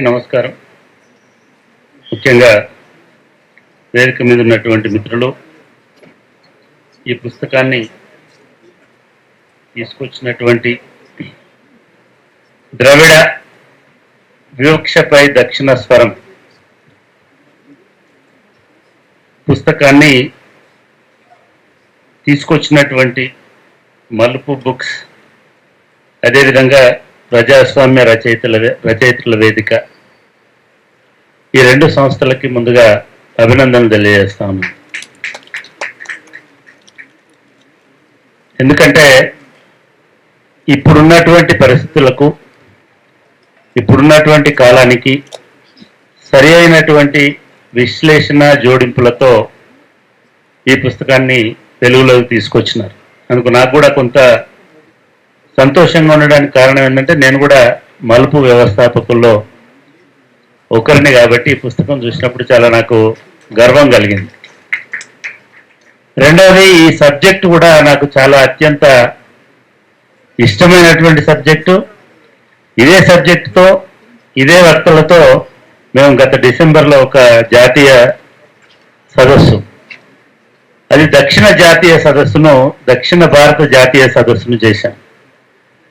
నమస్కారం. ముఖ్యంగా వేదిక మీద ఉన్నటువంటి మిత్రులు, ఈ పుస్తకాన్ని తీసుకొచ్చినటువంటి ద్రవిడ వివక్షపై దక్షిణ స్వరం పుస్తకాన్ని తీసుకొచ్చినటువంటి మలుపు బుక్స్, అదేవిధంగా ప్రజాస్వామ్య రచయితల వేదిక, ఈ రెండు సంస్థలకి ముందుగా అభినందనలు తెలియజేస్తాను. ఎందుకంటే ఇప్పుడున్నటువంటి పరిస్థితులకు, ఇప్పుడున్నటువంటి కాలానికి సరి అయినటువంటి విశ్లేషణ జోడింపులతో ఈ పుస్తకాన్ని తెలుగులోకి తీసుకొచ్చినారు. అందుకు నాకు కూడా కొంత సంతోషంగా ఉండడానికి కారణం ఏంటంటే నేను కూడా మలుపు వ్యవస్థాపకుల్లో ఒకరిని కాబట్టి ఈ పుస్తకం చూసినప్పుడు చాలా నాకు గర్వం కలిగింది. రెండవది, ఈ సబ్జెక్టు కూడా నాకు చాలా అత్యంత ఇష్టమైనటువంటి సబ్జెక్టు. ఇదే సబ్జెక్టుతో, ఇదే వక్తలతో మేము గత డిసెంబర్లో ఒక జాతీయ సదస్సు, అది దక్షిణ భారత జాతీయ సదస్సును చేశాం.